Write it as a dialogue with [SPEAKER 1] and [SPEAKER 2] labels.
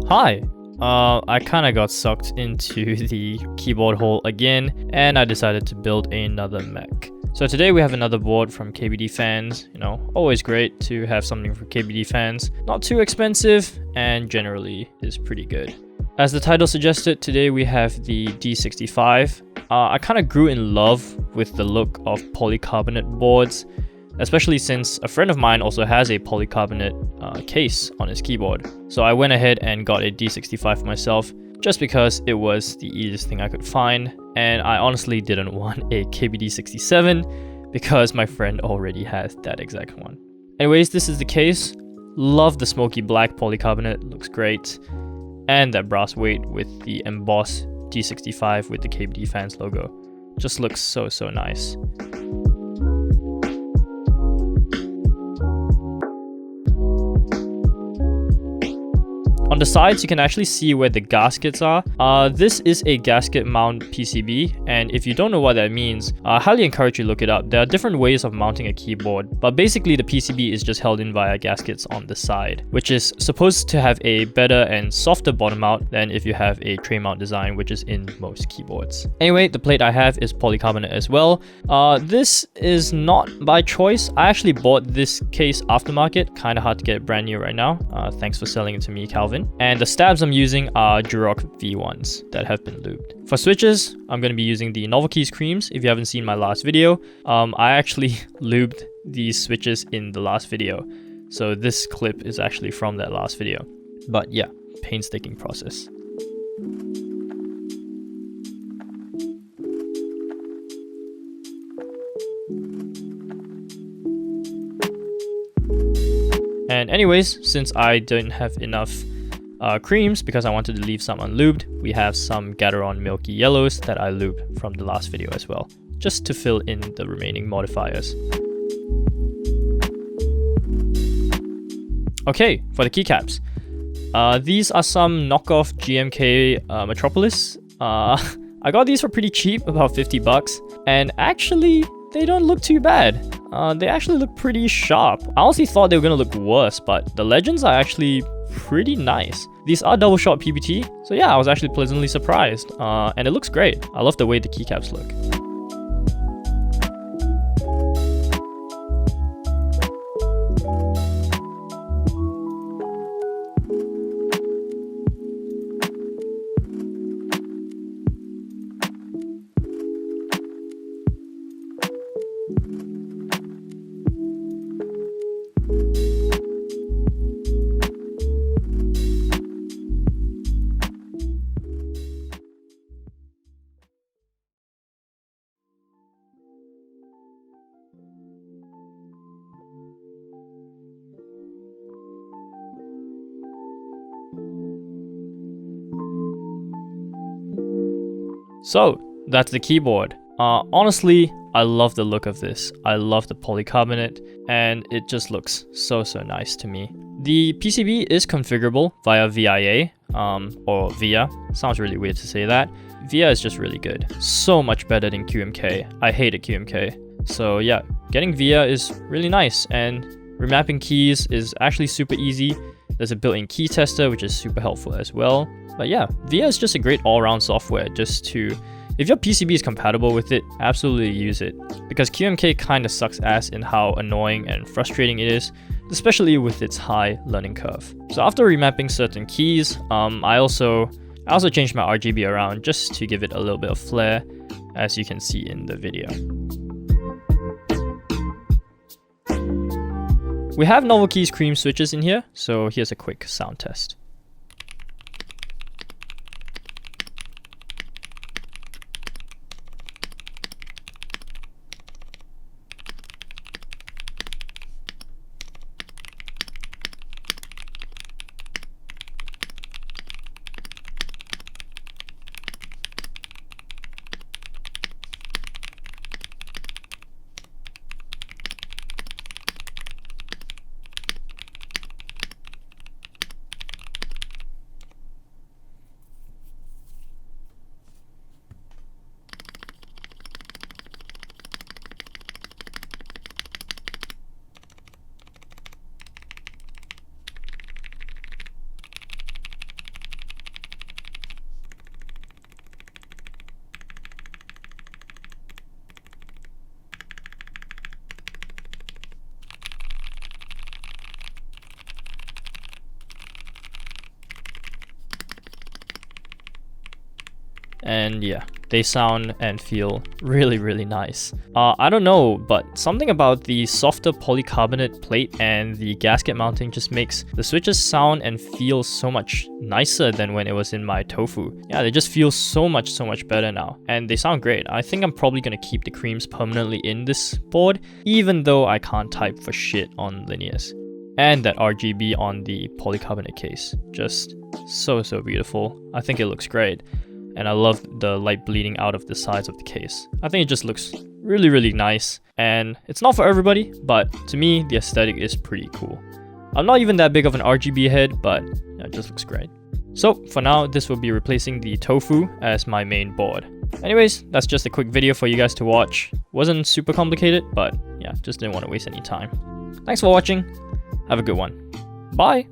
[SPEAKER 1] Hi! I kinda got sucked into the keyboard hole again, and I decided to build another mech. So today we have another board from KBDfans. You know, always great to have something from KBDfans. Not too expensive, and generally is pretty good. As the title suggested, today we have the D65. I kinda grew in love with the look of polycarbonate boards, especially since a friend of mine also has a polycarbonate case on his keyboard. So I went ahead and got a D65 for myself, just because it was the easiest thing I could find, and I honestly didn't want a KBD67 because my friend already has that exact one. Anyways, this is the case. Love the smoky black polycarbonate, looks great. And that brass weight with the embossed D65 with the KBDfans logo. Just looks so nice. On the sides, you can actually see where the gaskets are. This is a gasket mount PCB, and if you don't know what that means, I highly encourage you to look it up. There are different ways of mounting a keyboard, but basically the PCB is just held in via gaskets on the side, which is supposed to have a better and softer bottom out than if you have a tray mount design, which is in most keyboards. Anyway, the plate I have is polycarbonate as well. This is not by choice. I actually bought this case aftermarket, kind of hard to get it brand new right now. Thanks for selling it to me, Calvin. And the stabs I'm using are Durock V1s that have been lubed. For switches, I'm going to be using the NovelKeys creams. If you haven't seen my last video, I actually lubed these switches in the last video. So this clip is actually from that last video. But yeah, painstaking process. And anyways, since I don't have enough creams because I wanted to leave some unlubed, we have some Gateron milky yellows that I lubed from the last video as well, just to fill in the remaining modifiers. Okay, for the keycaps. These are some knockoff GMK Metropolis. I got these for pretty cheap, about 50 bucks, and actually they don't look too bad. They actually look pretty sharp. I honestly thought they were gonna look worse, but the legends are actually pretty nice. These are double shot PBT, so yeah, I was actually pleasantly surprised. And it looks great. I love the way the keycaps look. So, that's the keyboard. Honestly, I love the look of this. I love the polycarbonate, and it just looks so nice to me. The PCB is configurable via VIA, or VIA. Sounds really weird to say that. VIA is just really good. So much better than QMK. I hated QMK. So yeah, getting VIA is really nice, and remapping keys is actually super easy. There's a built-in key tester, which is super helpful as well. But yeah, VIA is just a great all-around software just to, if your PCB is compatible with it, absolutely use it. Because QMK kinda sucks ass in how annoying and frustrating it is, especially with its high learning curve. So after remapping certain keys, I also changed my RGB around just to give it a little bit of flair, as you can see in the video. We have NovelKeys cream switches in here, so here's a quick sound test. and yeah, they sound and feel really, really nice. I don't know, but something about the softer polycarbonate plate and the gasket mounting just makes the switches sound and feel so much nicer than when it was in my Tofu. Yeah, they just feel so much better now, and they sound great. I think I'm probably gonna keep the creams permanently in this board, even though I can't type for shit on linears. And that RGB on the polycarbonate case, just so beautiful. I think it looks great. And I love the light bleeding out of the sides of the case. I think it just looks really, really nice. And it's not for everybody, but to me, the aesthetic is pretty cool. I'm not even that big of an RGB head, but yeah, it just looks great. So for now, this will be replacing the Tofu as my main board. Anyways, that's just a quick video for you guys to watch. Wasn't super complicated, but yeah, just didn't want to waste any time. Thanks for watching. Have a good one. Bye!